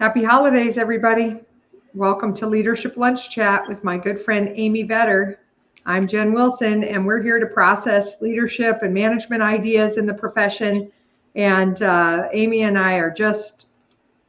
Happy holidays, everybody. Welcome to Leadership Lunch Chat with my good friend Amy Vetter. I'm Jen Wilson, and we're here to process leadership and management ideas in the profession. And Amy and I are just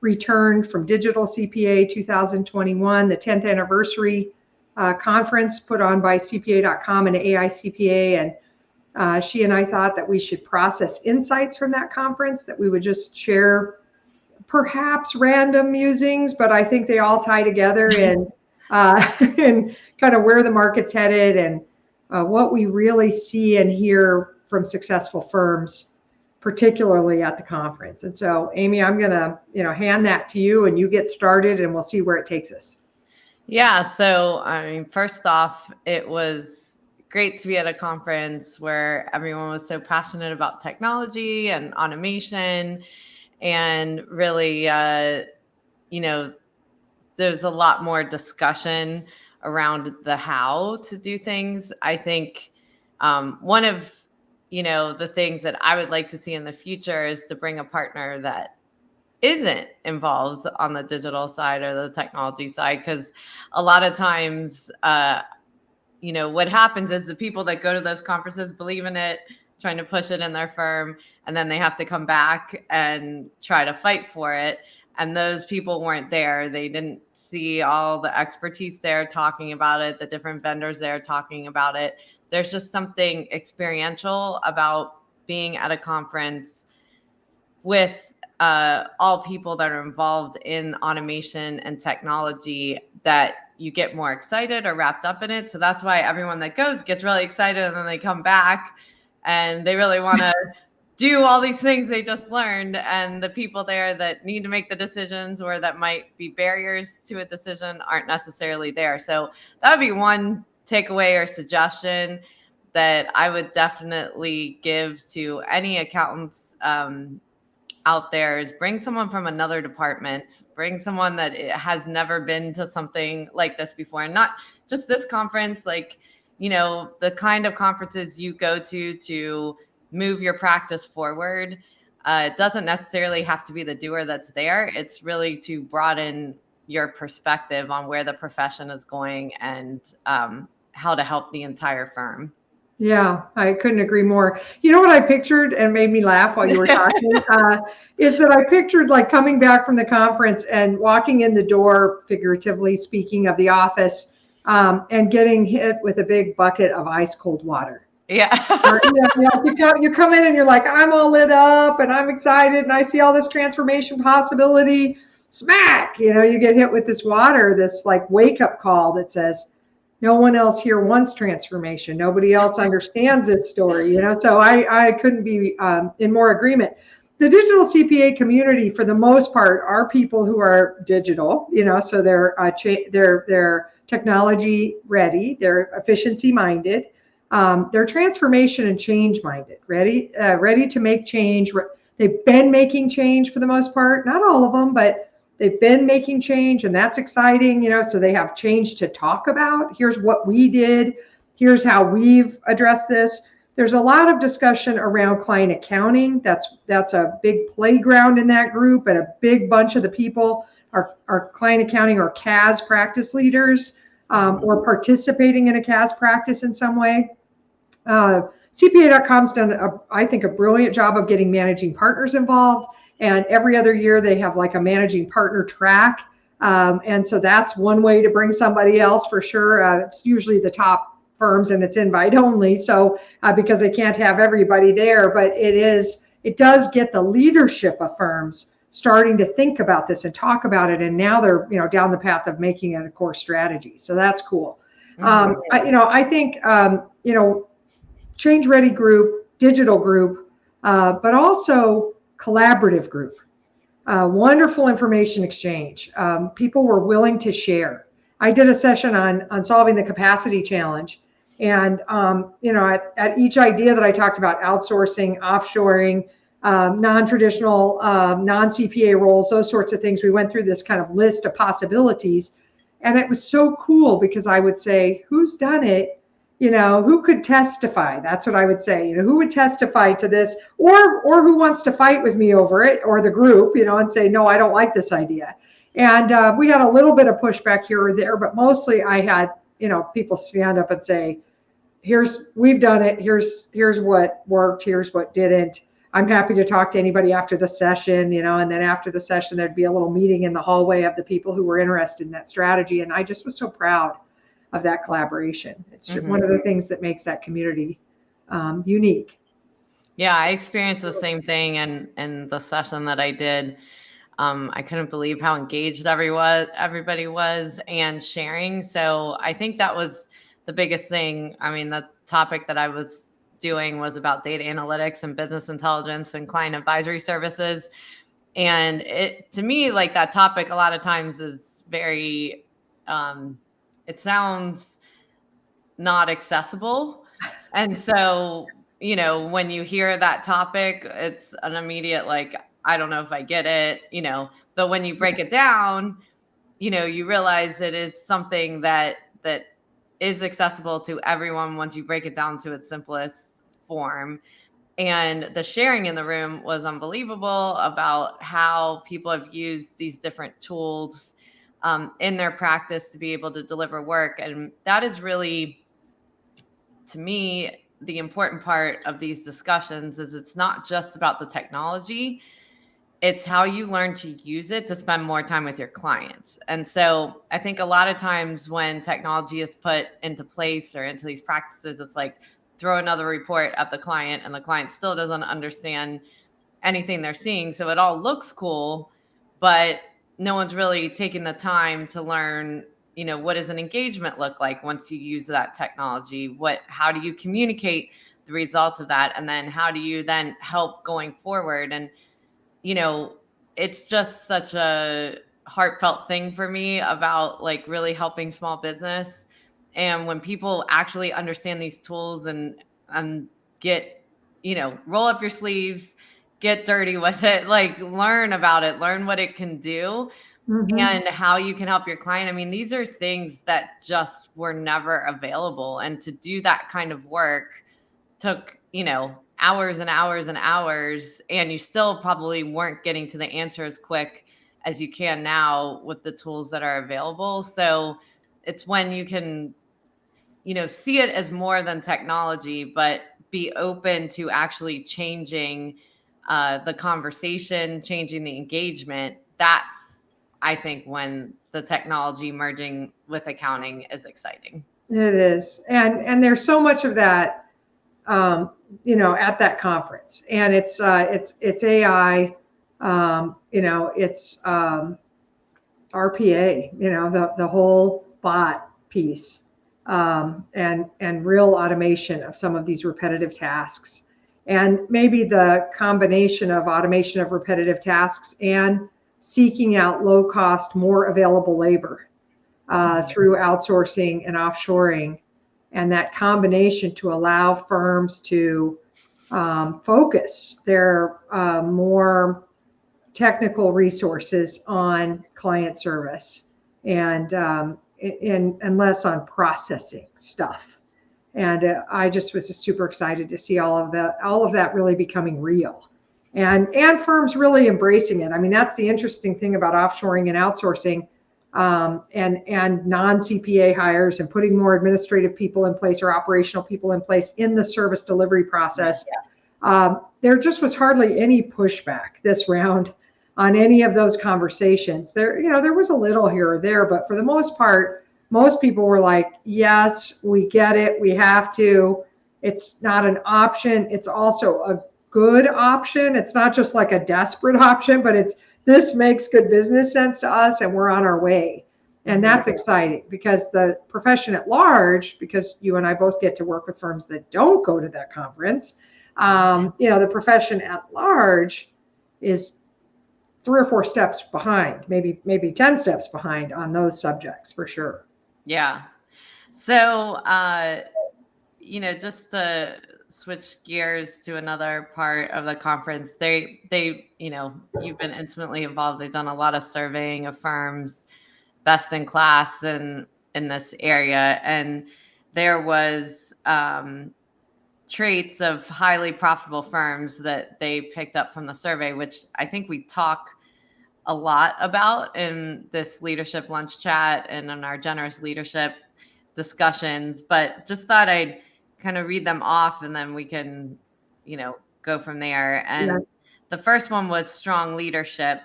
returned from Digital CPA 2021, the 10th anniversary conference put on by CPA.com and AICPA. And she and I thought that we should process insights from that conference, that we would just share perhaps random musings, but I think they all tie together in and kind of where the market's headed and what we really see and hear from successful firms, particularly at the conference. And so, Amy, I'm going to, hand that to you and you get started and we'll see where it takes us. Yeah. So, first off, it was great to be at a conference where everyone was so passionate about technology and automation. And really, there's a lot more discussion around the how to do things. I think one of, the things that I would like to see in the future is to bring a partner that isn't involved on the digital side or the technology side. Because a lot of times, what happens is the people that go to those conferences believe in it, trying to push it in their firm, and then they have to come back and try to fight for it. And those people weren't there. They didn't see all the expertise there talking about it, the different vendors there talking about it. There's just something experiential about being at a conference with all people that are involved in automation and technology that you get more excited or wrapped up in it. So that's why everyone that goes gets really excited and then they come back and they really want to do all these things they just learned. And the people there that need to make the decisions or that might be barriers to a decision aren't necessarily there. So that would be one takeaway or suggestion that I would definitely give to any accountants out there is bring someone from another department, bring someone that has never been to something like this before. And not just this conference, the kind of conferences you go to move your practice forward. It doesn't necessarily have to be the doer that's there. It's really to broaden your perspective on where the profession is going and how to help the entire firm. Yeah, I couldn't agree more. You know what I pictured and made me laugh while you were talking is that I pictured like coming back from the conference and walking in the door, figuratively speaking, of the office and getting hit with a big bucket of ice cold water. Yeah. You come in and you're like, I'm all lit up and I'm excited and I see all this transformation possibility. Smack, you get hit with this water, this like wake up call that says, no one else here wants transformation. Nobody else understands this story, So I couldn't be in more agreement. The digital CPA community, for the most part, are people who are digital, so they're technology ready, they're efficiency minded, they're transformation and change minded, ready to make change. They've been making change for the most part, not all of them, but they've been making change, and that's exciting, so they have change to talk about. Here's what we did. Here's how we've addressed this. There's a lot of discussion around client accounting. That's a big playground in that group, and a big bunch of the people are client accounting or CAS practice leaders or participating in a CAS practice in some way. CPA.com's done, I think, a brilliant job of getting managing partners involved. And every other year they have like a managing partner track. And so that's one way to bring somebody else for sure. It's usually the top firms and it's invite only. So because they can't have everybody there, but it does get the leadership of firms starting to think about this and talk about it. And now they're, down the path of making it a core strategy. So that's cool. I think, change ready group, digital group, but also collaborative group, wonderful information exchange. People were willing to share. I did a session on solving the capacity challenge. And, at each idea that I talked about, outsourcing, offshoring, non-traditional, non-CPA roles, those sorts of things, we went through this kind of list of possibilities. And it was so cool because I would say, who's done it? Who could testify? That's what I would say. Who would testify to this, or who wants to fight with me over it, or the group, and say, no, I don't like this idea. And we had a little bit of pushback here or there, but mostly I had, people stand up and say, we've done it. Here's what worked. Here's what didn't. I'm happy to talk to anybody after the session, and then after the session, there'd be a little meeting in the hallway of the people who were interested in that strategy. And I just was so proud of that collaboration. It's just one of the things that makes that community unique. Yeah, I experienced the same thing in the session that I did. I couldn't believe how engaged everybody was and sharing. So I think that was the biggest thing. I mean, the topic that I was doing was about data analytics and business intelligence and client advisory services. And to me, like, that topic a lot of times is very, it sounds not accessible. And so, when you hear that topic, it's an immediate, like, I don't know if I get it, but when you break it down, you realize it is something that is accessible to everyone once you break it down to its simplest form. And the sharing in the room was unbelievable about how people have used these different tools in their practice to be able to deliver work. And that is really, to me, the important part of these discussions is it's not just about the technology. It's how you learn to use it to spend more time with your clients. And so I think a lot of times when technology is put into place or into these practices, it's like throw another report at the client and the client still doesn't understand anything they're seeing. So it all looks cool, but no one's really taking the time to learn, what does an engagement look like once you use that technology? How do you communicate the results of that? And then how do you then help going forward? And it's just such a heartfelt thing for me about, like, really helping small business. And when people actually understand these tools and get, roll up your sleeves, get dirty with it, like, learn about it, learn what it can do and how you can help your client. I mean, these are things that just were never available. And to do that kind of work took, hours and hours and hours, and you still probably weren't getting to the answer as quick as you can now with the tools that are available. So it's when you can, see it as more than technology, but be open to actually changing the conversation, changing the engagement. That's, I think, when the technology merging with accounting is exciting. It is. And there's so much of that, at that conference, and it's AI, it's RPA, the whole bot piece, and real automation of some of these repetitive tasks, and maybe the combination of automation of repetitive tasks and seeking out low cost, more available labor through outsourcing and offshoring. And that combination to allow firms to focus their more technical resources on client service and less on processing stuff. And I just was super excited to see all of that really becoming real, and firms really embracing it. I mean, that's the interesting thing about offshoring and outsourcing. And non-CPA hires and putting more administrative people in place or operational people in place in the service delivery process. There just was hardly any pushback this round on any of those conversations. There was a little here or there, but for the most part, most people were like, yes, we get it. We have to. It's not an option. It's also a good option. It's not just like a desperate option, but this makes good business sense to us and we're on our way. And that's exciting because the profession at large, because you and I both get to work with firms that don't go to that conference, the profession at large is 3 or 4 steps behind, maybe 10 steps behind on those subjects for sure. Yeah. So, just to switch gears to another part of the conference, they you've been intimately involved. They've done a lot of surveying of firms best in class in this area, and there was traits of highly profitable firms that they picked up from the survey, which I think we talk a lot about in this leadership lunch chat and in our generous leadership discussions, but just thought I'd kind of read them off and then we can, go from there. And the first one was strong leadership,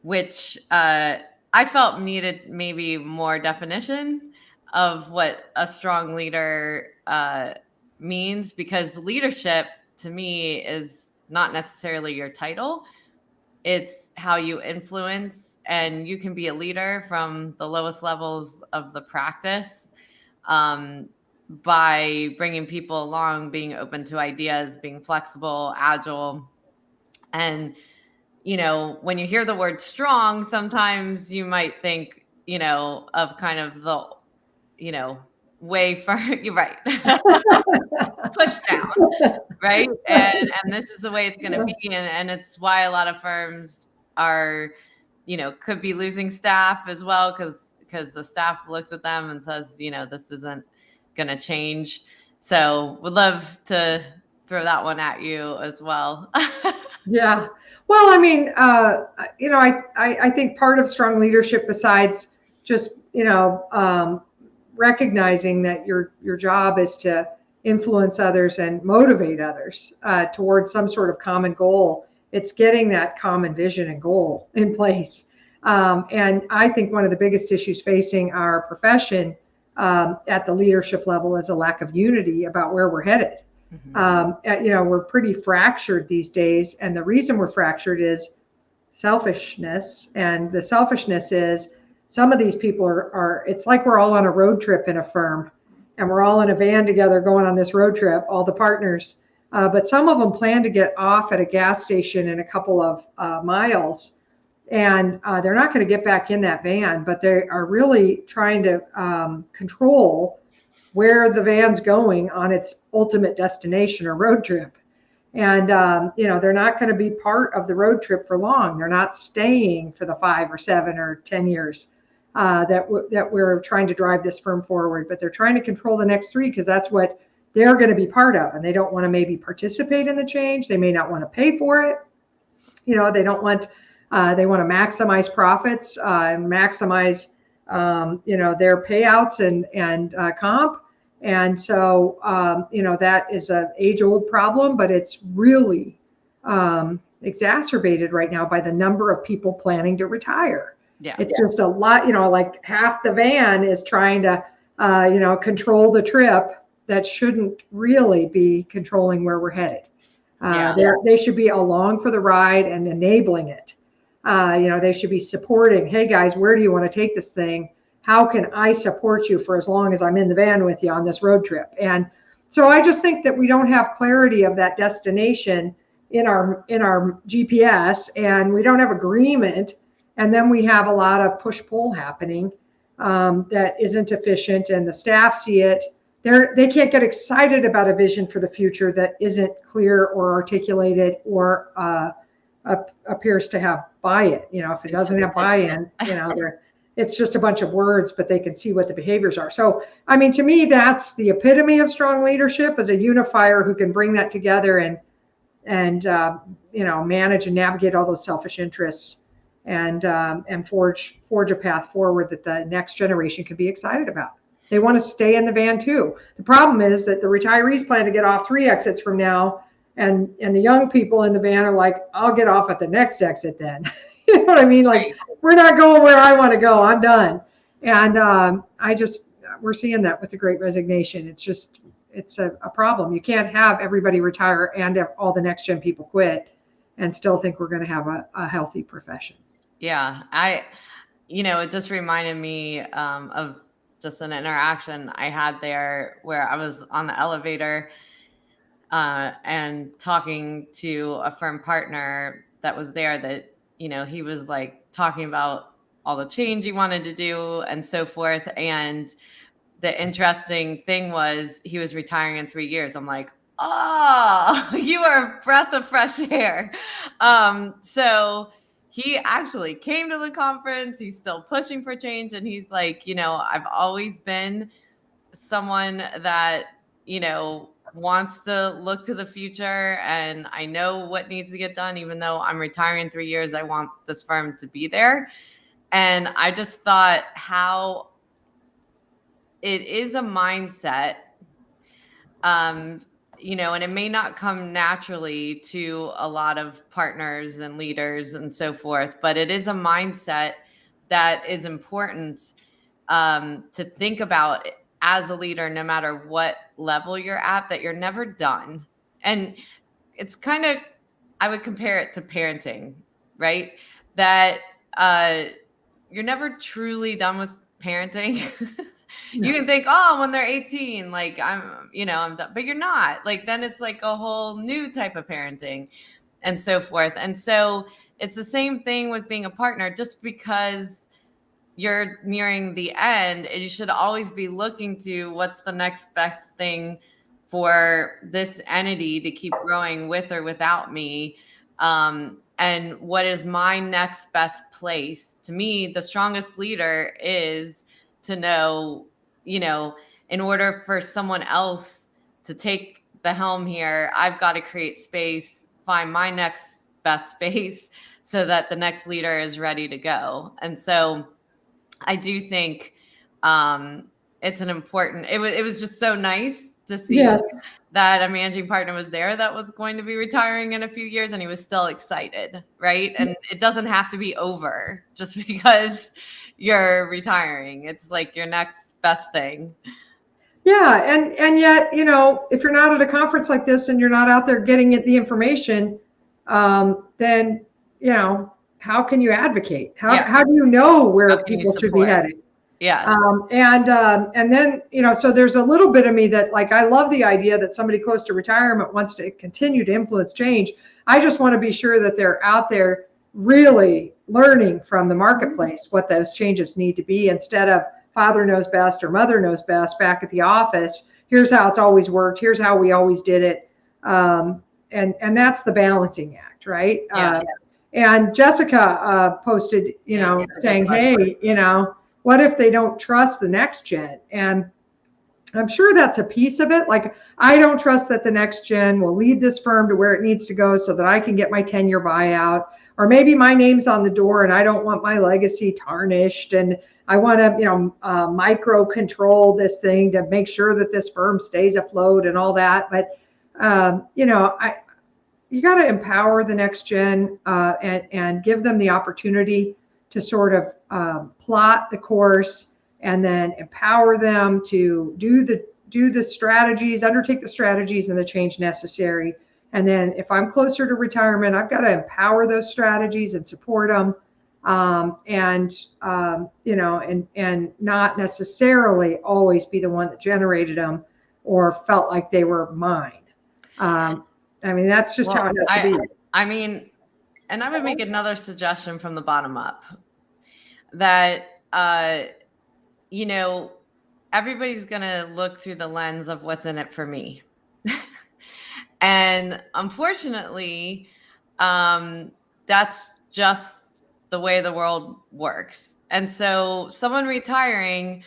which I felt needed maybe more definition of what a strong leader means, because leadership to me is not necessarily your title. It's how you influence, and you can be a leader from the lowest levels of the practice by bringing people along, being open to ideas, being flexible, agile. And, when you hear the word strong, sometimes you might think, of kind of the, way far, you're right, push down, right? And this is the way it's going to be. And it's why a lot of firms are, could be losing staff as well, because the staff looks at them and says, this isn't going to change. So would love to throw that one at you as well. Yeah. Well, I mean, I think part of strong leadership, besides just, recognizing that your job is to influence others and motivate others towards some sort of common goal, it's getting that common vision and goal in place. And I think one of the biggest issues facing our profession at the leadership level is a lack of unity about where we're headed. Mm-hmm. We're pretty fractured these days. And the reason we're fractured is selfishness. And the selfishness is some of these people are it's like we're all on a road trip in a firm, and we're all in a van together going on this road trip, all the partners. But some of them plan to get off at a gas station in a couple of miles, and they're not going to get back in that van, but they are really trying to control where the van's going on its ultimate destination or road trip. And, they're not going to be part of the road trip for long. They're not staying for the 5 or 7 or 10 years that we're trying to drive this firm forward, but they're trying to control the next 3 because that's what they're going to be part of. And they don't want to maybe participate in the change. They may not want to pay for it. They don't want, they want to maximize profits and maximize, their payouts and comp. And so, that is an age-old problem, but it's really exacerbated right now by the number of people planning to retire. Yeah. It's just a lot, like half the van is trying to, control the trip that shouldn't really be controlling where we're headed. They should be along for the ride and enabling it. They should be supporting, hey guys, where do you want to take this thing? How can I support you for as long as I'm in the van with you on this road trip? And so I just think that we don't have clarity of that destination in our GPS, and we don't have agreement. And then we have a lot of push-pull happening that isn't efficient, and the staff see it. They can't get excited about a vision for the future that isn't clear or articulated or appears to have buy-in. If it doesn't have buy-in, it's just a bunch of words, but they can see what the behaviors are. So, I mean, to me, that's the epitome of strong leadership, as a unifier who can bring that together and manage and navigate all those selfish interests and forge a path forward that the next generation can be excited about. They want to stay in the van too. The problem is that the retirees plan to get off 3 exits from now, and the young people in the van are like, I'll get off at the next exit then. You know what I mean? Like, we're not going where I want to go. I'm done. And we're seeing that with the Great Resignation. It's a problem. You can't have everybody retire and have all the next gen people quit and still think we're going to have a healthy profession. Yeah. It just reminded me of just an interaction I had there where I was on the elevator and talking to a firm partner that was there that, he was like talking about all the change he wanted to do and so forth. And the interesting thing was he was retiring in 3 years. I'm like, oh, you are a breath of fresh air. So he actually came to the conference. He's still pushing for change. And he's like, I've always been someone that, wants to look to the future, and I know what needs to get done. Even though I'm retiring in 3 years, I want this firm to be there. And I just thought how it is a mindset, and it may not come naturally to a lot of partners and leaders and so forth, but it is a mindset that is important to think about as a leader, no matter what level you're at, that you're never done. And it's kind of, I would compare it to parenting, right? That you're never truly done with parenting. You can think, oh, when they're 18, like I'm done, but you're not. Like then it's like a whole new type of parenting and so forth. And so it's the same thing with being a partner. Just because you're nearing the end, you should always be looking to what's the next best thing for this entity to keep growing with or without me. And what is my next best place? To me, the strongest leader is to know, in order for someone else to take the helm here, I've got to create space, find my next best space so that the next leader is ready to go. And so I do think it's an important, it was just so nice to see Yes. that a managing partner was there that was going to be retiring in a few years, and he was still excited, right? And it doesn't have to be over just because you're retiring. It's like your next best thing. Yeah, and yet, if you're not at a conference like this and you're not out there getting the information, then how can you advocate? How do you know where people should be headed? Yeah. And then, so there's a little bit of me that, like, I love the idea that somebody close to retirement wants to continue to influence change. I just want to be sure that they're out there really learning from the marketplace what those changes need to be, instead of father knows best or mother knows best back at the office. Here's how it's always worked. Here's how we always did it. And that's the balancing act, right? Yeah. And Jessica posted, saying, hey, what if they don't trust the next gen? And I'm sure that's a piece of it. Like, I don't trust that the next gen will lead this firm to where it needs to go so that I can get my 10-year buyout. Or maybe my name's on the door and I don't want my legacy tarnished. And I want to, micro control this thing to make sure that this firm stays afloat and all that. But, you got to empower the next gen and give them the opportunity to sort of plot the course, and then empower them to do the strategies, undertake the strategies and the change necessary. And then if I'm closer to retirement, I've got to empower those strategies and support them, and not necessarily always be the one that generated them or felt like they were mine. That's just how it has to be. And I would make another suggestion from the bottom up, that, everybody's going to look through the lens of what's in it for me. And unfortunately, that's just the way the world works. And so someone retiring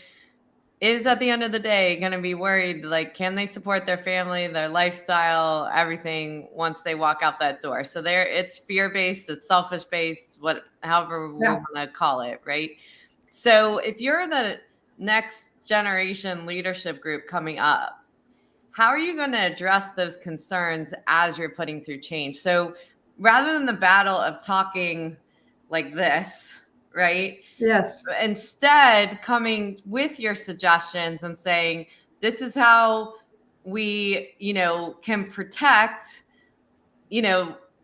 is, at the end of the day, going to be worried, like, can they support their family, their lifestyle, everything once they walk out that door? So it's fear-based, it's selfish-based, however we want to call it, right? So if you're the next generation leadership group coming up, how are you going to address those concerns as you're putting through change? So rather than the battle of talking like this, right? Yes. Instead, coming with your suggestions and saying, this is how we, can protect,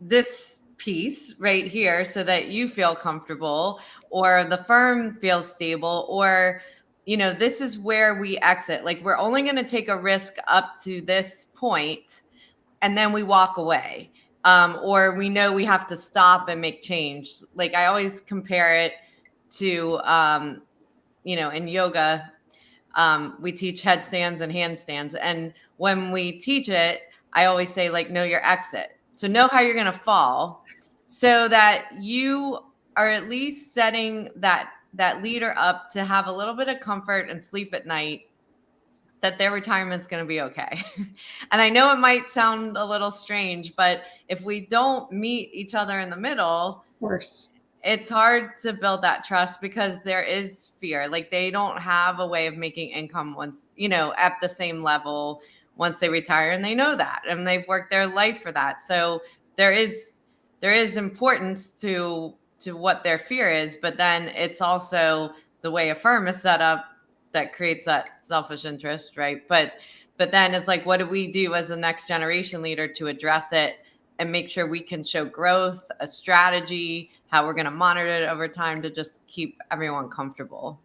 this piece right here so that you feel comfortable, or the firm feels stable, or, this is where we exit. Like, we're only going to take a risk up to this point, and then we walk away. Or we know we have to stop and make change. Like, I always compare it to, in yoga, we teach headstands and handstands. And when we teach it, I always say, like, know your exit. So know how you're going to fall, so that you are at least setting that leader up to have a little bit of comfort and sleep at night, that their retirement's going to be okay. And I know it might sound a little strange, but if we don't meet each other in the middle, Of course. It's hard to build that trust because there is fear. Like they don't have a way of making income once, at the same level once they retire, and they know that, and they've worked their life for that. So there is importance to what their fear is, but then it's also the way a firm is set up that creates that selfish interest, right? But then it's like, what do we do as the next generation leader to address it and make sure we can show growth, a strategy, how we're going to monitor it over time to just keep everyone comfortable?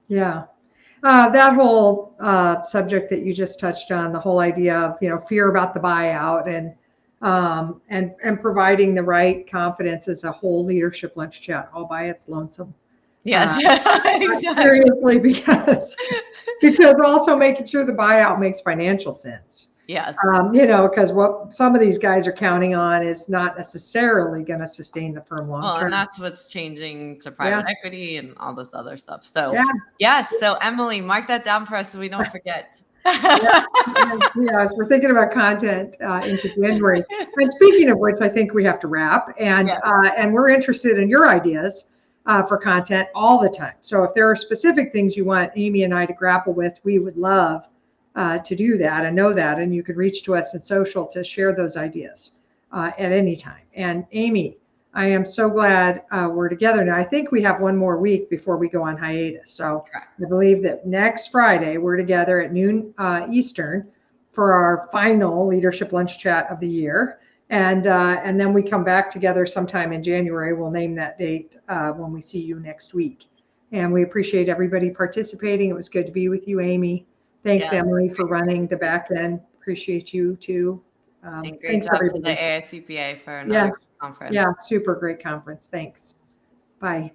Yeah. That whole subject that you just touched on, the whole idea of, fear about the buyout and providing the right confidence as a whole leadership lunch chat all by its lonesome. Yes, exactly. Seriously, because also making sure the buyout makes financial sense. Yes. Because what some of these guys are counting on is not necessarily going to sustain the firm long term. Well, and that's what's changing to private equity and all this other stuff. So, yes. So Emily, mark that down for us so we don't forget. Yes, we're thinking about content into January. And speaking of which, I think we have to wrap. And we're interested in your ideas for content all the time. So if there are specific things you want Amy and I to grapple with, we would love to do that and know that. And you can reach to us in social to share those ideas at any time. And Amy, I am so glad we're together now. I think we have one more week before we go on hiatus. So I believe that next Friday we're together at noon Eastern for our final leadership lunch chat of the year. And then we come back together sometime in January. We'll name that date when we see you next week. And we appreciate everybody participating. It was good to be with you, Amy. Thanks, Emily, for running the back end. Appreciate you too. And great job to the AICPA for another conference. Yeah, super great conference. Thanks. Bye.